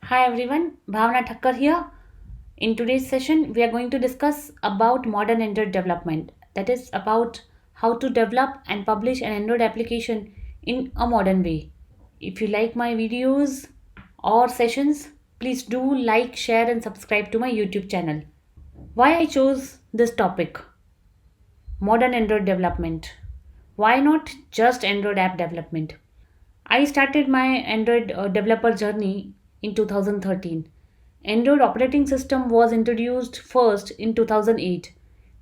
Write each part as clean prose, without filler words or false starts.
Hi everyone, Bhavna Thakkar here. In today's session, we are going to discuss about modern Android development. That is about how to develop and publish an Android application in a modern way. If you like my videos or sessions, please do like, share and subscribe to my YouTube channel. Why I chose this topic? Modern Android development. Why not just Android app development? I started my Android developer journey in 2013. Android operating system was introduced first in 2008.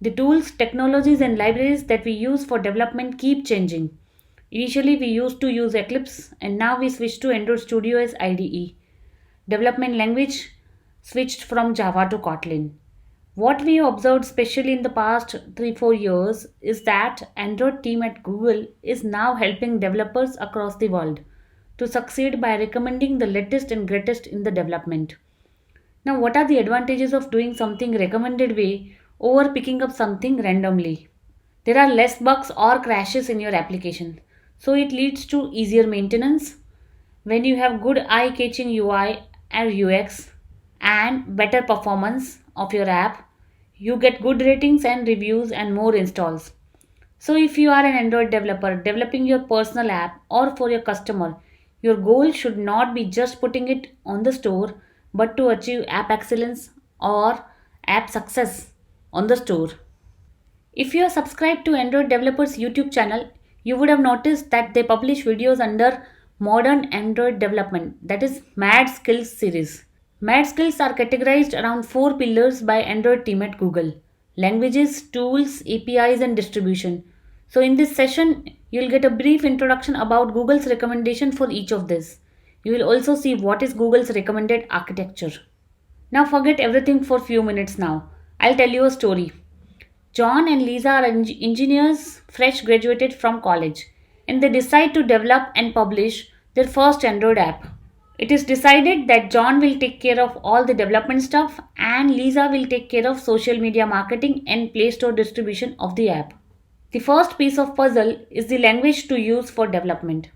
The tools, technologies, and libraries that we use for development keep changing. Initially, we used to use Eclipse, and now we switched to Android Studio as IDE. Development language switched from Java to Kotlin. What we observed, especially in the past 3 4 years, is that Android team at Google is now helping developers across the world to succeed by recommending the latest and greatest in the development. Now, what are the advantages of doing something recommended way over picking up something randomly? There are less bugs or crashes in your application, so it leads to easier maintenance. When you have good eye-catching UI and UX and better performance of your app, you get good ratings and reviews and more installs. So if you are an Android developer developing your personal app or for your customer, your goal should not be just putting it on the store but to achieve app excellence or app success on the store. If you are subscribed to Android Developers YouTube channel, you would have noticed that they publish videos under Modern Android Development, that is MAD Skills series. MAD Skills are categorized around four pillars by Android team at Google: languages, tools, APIs, and distribution. So, in this session, you'll get a brief introduction about Google's recommendation for each of this. You will also see what is Google's recommended architecture. Now, forget everything for few minutes now. I'll tell you a story. John and Lisa are engineers fresh graduated from college, and they decide to develop and publish their first Android app. It is decided that John will take care of all the development stuff and Lisa will take care of social media marketing and Play Store distribution of the app. The first piece of puzzle is the language to use for development.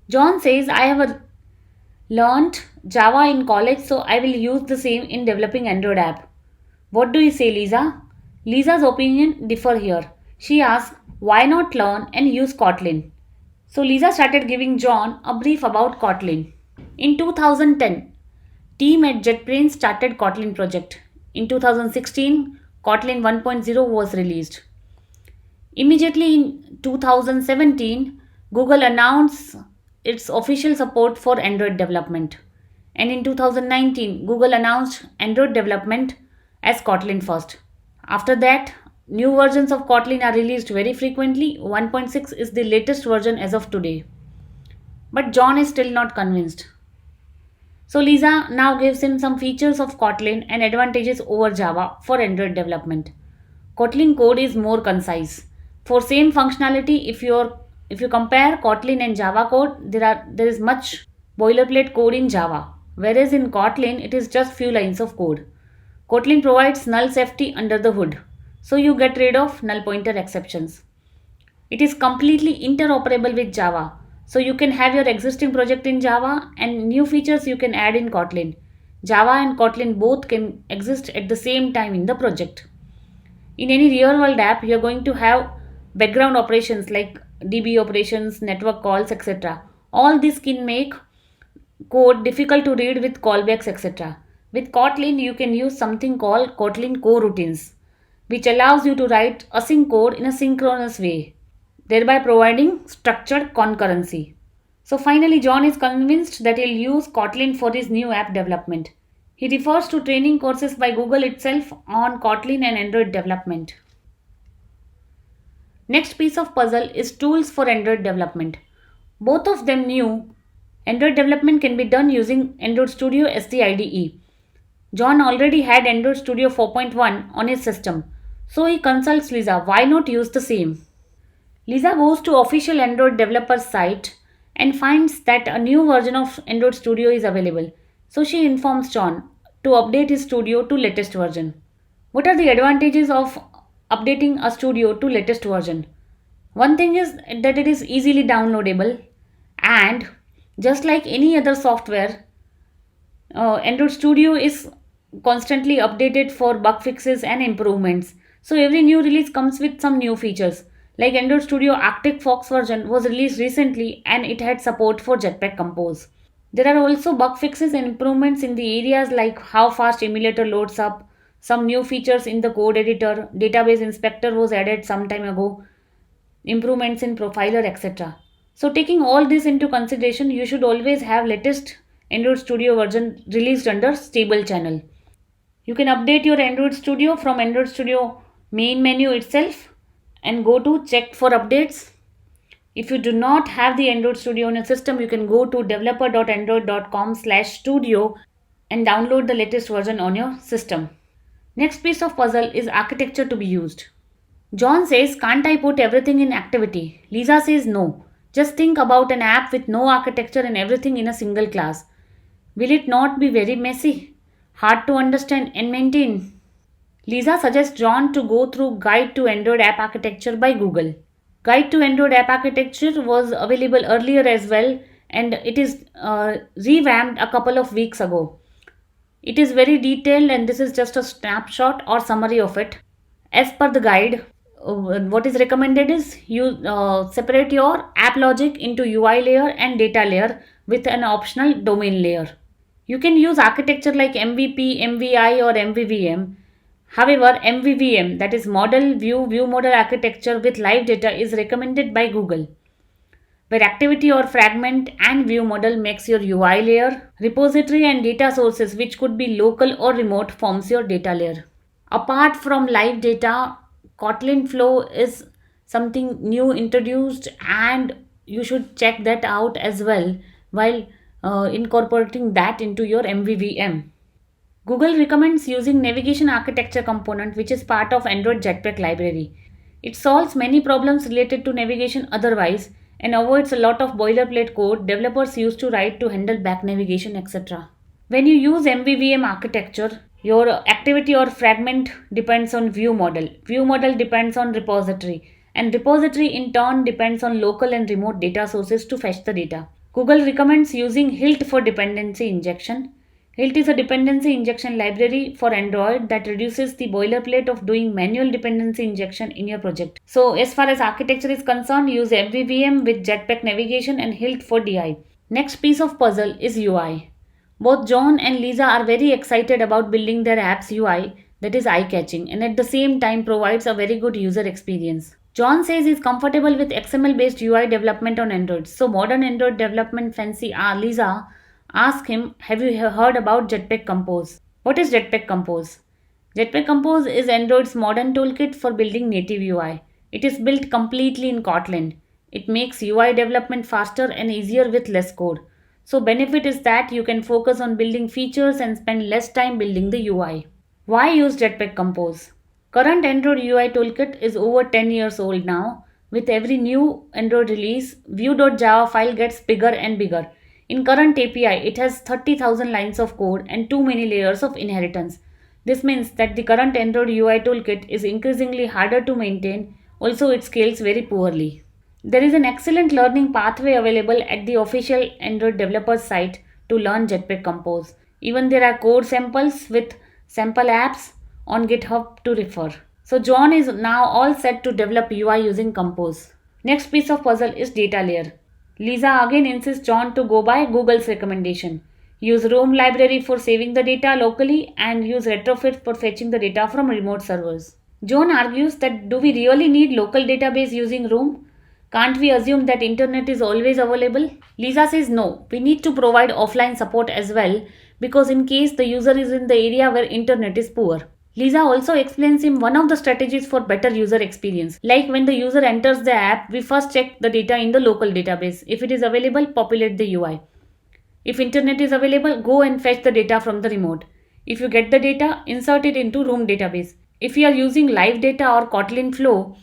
John says, I have learned Java in college, so I will use the same in developing Android app. What do you say, Lisa? Lisa's opinion differ here. She asks, why not learn and use Kotlin? So Lisa started giving John a brief about Kotlin. In 2010, team at JetBrains started Kotlin project. In 2016, Kotlin 1.0 was released. Immediately in 2017, Google announced its official support for Android development. And in 2019, Google announced Android development as Kotlin first. After that, new versions of Kotlin are released very frequently. 1.6 is the latest version as of today. But John is still not convinced. So Lisa now gives him some features of Kotlin and advantages over Java for Android development. Kotlin code is more concise. For same functionality, if you compare Kotlin and Java code, there is much boilerplate code in Java, whereas in Kotlin it is just few lines of code. Kotlin provides null safety under the hood, so you get rid of null pointer exceptions. It is completely interoperable with Java, so you can have your existing project in Java and new features you can add in Kotlin. Java and Kotlin both can exist at the same time in the project. In any real world app, you are going to have background operations like DB operations, network calls, etc. All this can make code difficult to read with callbacks, etc. With Kotlin, you can use something called Kotlin coroutines, which allows you to write async code in a synchronous way, thereby providing structured concurrency. So finally, John is convinced that he'll use Kotlin for his new app development. He refers to training courses by Google itself on Kotlin and Android development. Next piece of puzzle is tools for Android development. Both of them knew Android development can be done using Android Studio as the IDE. John already had Android Studio 4.1 on his system, so he consults Lisa, why not use the same? Lisa goes to official Android developer site and finds that a new version of Android Studio is available. So she informs John to update his studio to latest version. What are the advantages of updating a studio to latest version? One thing is that it is easily downloadable, and just like any other software, Android Studio is constantly updated for bug fixes and improvements. So every new release comes with some new features. Like Android Studio Arctic Fox version was released recently and it had support for Jetpack Compose. There are also bug fixes and improvements in the areas like how fast emulator loads up, some new features in the code editor, database inspector was added some time ago, improvements in profiler, etc. So taking all this into consideration, you should always have latest Android Studio version released under stable channel. You can update your Android Studio from Android Studio main menu itself and go to check for updates. If you do not have the Android Studio on your system, you can go to developer.android.com/studio and download the latest version on your system. Next piece of puzzle is architecture to be used. John says, can't I put everything in activity? Lisa says no. Just think about an app with no architecture and everything in a single class. Will it not be very messy? Hard to understand and maintain? Lisa suggests John to go through Guide to Android App Architecture by Google. Guide to Android App Architecture was available earlier as well and it is revamped a couple of weeks ago. It is very detailed and this is just a snapshot or summary of it. As per the guide, what is recommended is you separate your app logic into UI layer and data layer with an optional domain layer. You can use architecture like MVP, MVI or MVVM. However, MVVM, that is model view model architecture with live data, is recommended by Google, where activity or fragment and view model makes your UI layer, repository and data sources which could be local or remote forms your data layer. Apart from live data, Kotlin Flow is something new introduced and you should check that out as well while incorporating that into your MVVM. Google recommends using navigation architecture component which is part of Android Jetpack library. It solves many problems related to navigation otherwise and avoids a lot of boilerplate code developers used to write to handle back navigation, etc. When you use MVVM architecture, your activity or fragment depends on view model. View model depends on repository. And repository in turn depends on local and remote data sources to fetch the data. Google recommends using HILT for dependency injection. HILT is a dependency injection library for Android that reduces the boilerplate of doing manual dependency injection in your project. So as far as architecture is concerned, use MVVM with Jetpack navigation and HILT for DI. Next piece of puzzle is UI. Both John and Lisa are very excited about building their app's UI that is eye-catching and at the same time provides a very good user experience. John says he's comfortable with XML-based UI development on Android. So modern Android development fancy Lisa asked him, have you heard about Jetpack Compose? What is Jetpack Compose? Jetpack Compose is Android's modern toolkit for building native UI. It is built completely in Kotlin. It makes UI development faster and easier with less code. So benefit is that you can focus on building features and spend less time building the UI. Why use Jetpack Compose? Current Android UI toolkit is over 10 years old now. With every new Android release, view.java file gets bigger and bigger. In current API, it has 30,000 lines of code and too many layers of inheritance. This means that the current Android UI toolkit is increasingly harder to maintain. Also, it scales very poorly. There is an excellent learning pathway available at the official Android developers site to learn Jetpack Compose. Even there are code samples with sample apps on GitHub to refer. So John is now all set to develop UI using Compose. Next piece of puzzle is data layer. Lisa again insists John to go by Google's recommendation. Use Roam library for saving the data locally and use Retrofit for fetching the data from remote servers. John argues that do we really need local database using Roam? Can't we assume that internet is always available? Lisa says no, we need to provide offline support as well because in case the user is in the area where internet is poor. Lisa also explains him one of the strategies for better user experience. Like when the user enters the app, we first check the data in the local database. If it is available, populate the UI. If internet is available, go and fetch the data from the remote. If you get the data, insert it into Roam database. If you are using live data or Kotlin Flow,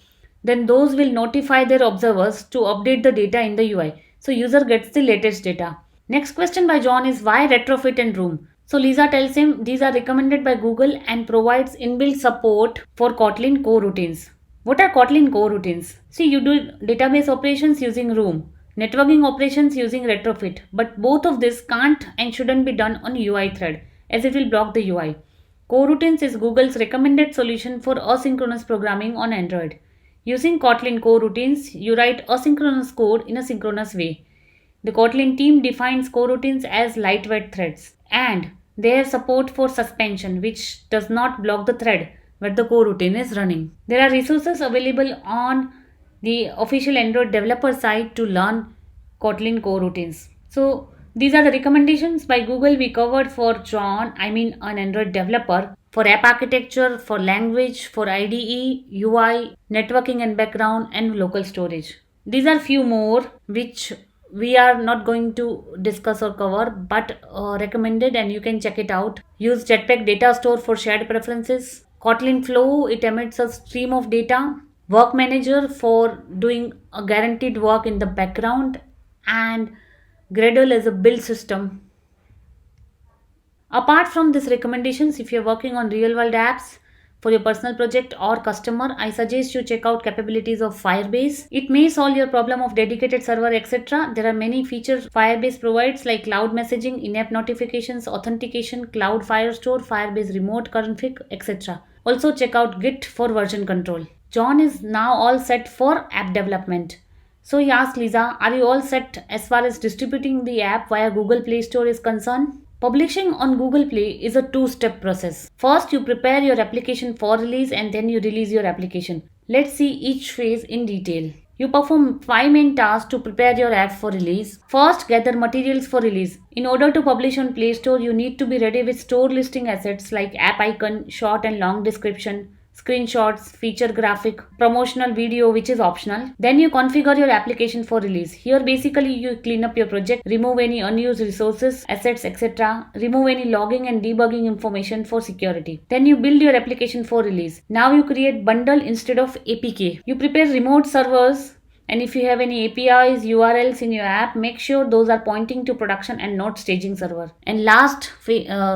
then those will notify their observers to update the data in the UI. So user gets the latest data. Next question by John is why Retrofit and Roam? So Lisa tells him these are recommended by Google and provides inbuilt support for Kotlin coroutines. What are Kotlin coroutines? See, you do database operations using Roam. networking operations using retrofit. But both of this can't and shouldn't be done on UI thread as it will block the UI. Coroutines is Google's recommended solution for asynchronous programming on Android. Using Kotlin coroutines, you write asynchronous code in a synchronous way. The Kotlin team defines coroutines as lightweight threads, and they have support for suspension, which does not block the thread where the coroutine is running. There are resources available on the official Android developer site to learn Kotlin coroutines. So these are the recommendations by Google we covered for John, an Android developer, for app architecture, for language, for IDE, UI, networking and background, and local storage. These are few more which we are not going to discuss or cover but recommended, and you can check it out. Use Jetpack Data Store for shared preferences. Kotlin Flow, it emits a stream of data. Work Manager for doing a guaranteed work in the background, and Gradle is a build system. Apart from these recommendations, if you're working on real world apps for your personal project or customer, I suggest you check out capabilities of Firebase. It may solve your problem of dedicated server, etc. There are many features Firebase provides like cloud messaging, in-app notifications, authentication, cloud Firestore, Firebase remote config, etc. Also check out Git for version control. John is now all set for app development. So he asked Lisa, are you all set as far as distributing the app via Google Play Store is concerned? Publishing on Google Play is a two-step process. First, you prepare your application for release and then you release your application. Let's see each phase in detail. You perform 5 main tasks to prepare your app for release. First, gather materials for release. In order to publish on Play Store, you need to be ready with store listing assets like app icon, short and long description, screenshots, feature graphic, promotional video which is optional. Then you configure your application for release. Here basically you clean up your project, remove any unused resources, assets, etc. Remove any logging and debugging information for security. Then you build your application for release. Now you create bundle instead of APK. You prepare remote servers, and if you have any APIs, URLs in your app, make sure those are pointing to production and not staging server. And last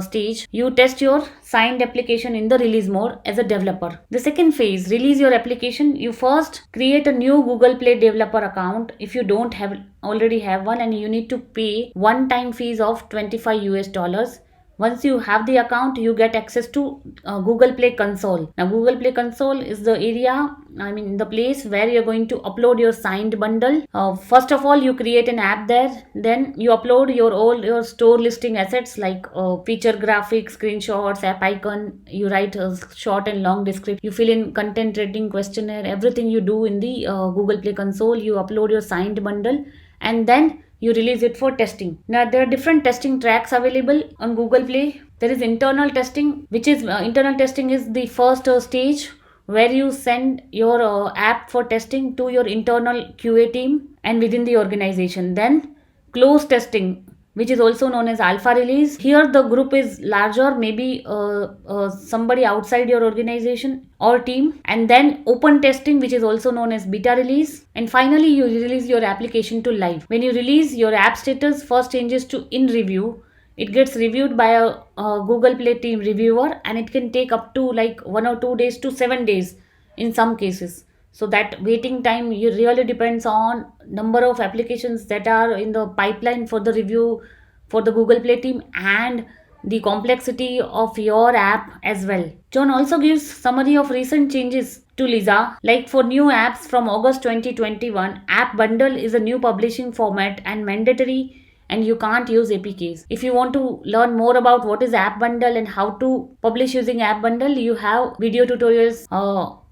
stage, you test your signed application in the release mode as a developer. The second phase, release your application. You first create a new Google Play developer account if you don't already have one, and you need to pay one-time fees of $25. Once you have the account, you get access to Google Play Console. Now, Google Play Console is the area, the place where you're going to upload your signed bundle. First of all, you create an app there. Then you upload your store listing assets like feature graphics, screenshots, app icon. You write a short and long description. You fill in content rating questionnaire. Everything you do in the Google Play Console. You upload your signed bundle, and then you release it for testing. Now there are different testing tracks available on Google Play. There is internal testing, which is internal testing is the first stage where you send your app for testing to your internal QA team and within the organization. Then closed testing, which is also known as alpha release. Here the group is larger, maybe somebody outside your organization or team. And then open testing, which is also known as beta release. And finally you release your application to live. When you release, your app status first changes to in review. It gets reviewed by a Google Play team reviewer, and it can take up to like 1 or 2 days to 7 days in some cases. So that waiting time really depends on number of applications that are in the pipeline for the review for the Google Play team and the complexity of your app as well. John also gives summary of recent changes to Lisa. Like for new apps from August 2021, App Bundle is a new publishing format and mandatory, and you can't use APKs. If you want to learn more about what is App Bundle and how to publish using App Bundle, you have video tutorials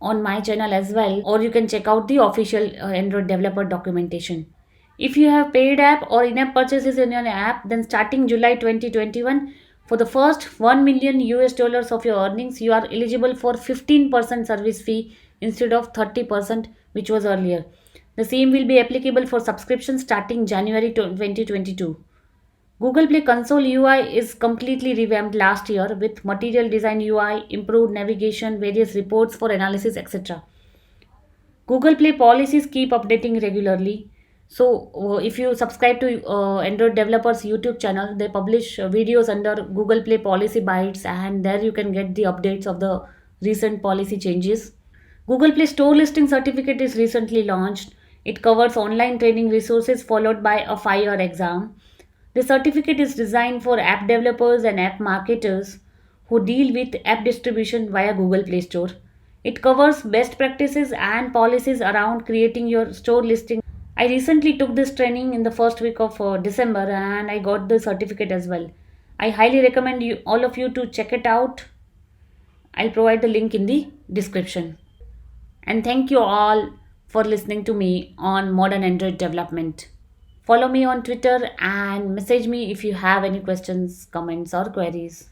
on my channel as well, or you can check out the official Android developer documentation. If you have paid app or in-app purchases in your app, then starting July 2021, for the first $1 million of your earnings, you are eligible for 15% service fee instead of 30%, which was earlier. The same will be applicable for subscriptions starting January 2022. Google Play Console UI is completely revamped last year with material design UI, improved navigation, various reports for analysis, etc. Google Play policies keep updating regularly. So if you subscribe to Android Developers YouTube channel, they publish videos under Google Play Policy Bytes, and there you can get the updates of the recent policy changes. Google Play Store Listing Certificate is recently launched. It covers online training resources followed by a 5-year exam. The certificate is designed for app developers and app marketers who deal with app distribution via Google Play Store. It covers best practices and policies around creating your store listing. I recently took this training in the first week of December and I got the certificate as well. I highly recommend you all of you to check it out. I'll provide the link in the description. And thank you all for listening to me on modern Android development. Follow me on Twitter and message me if you have any questions, comments, or queries.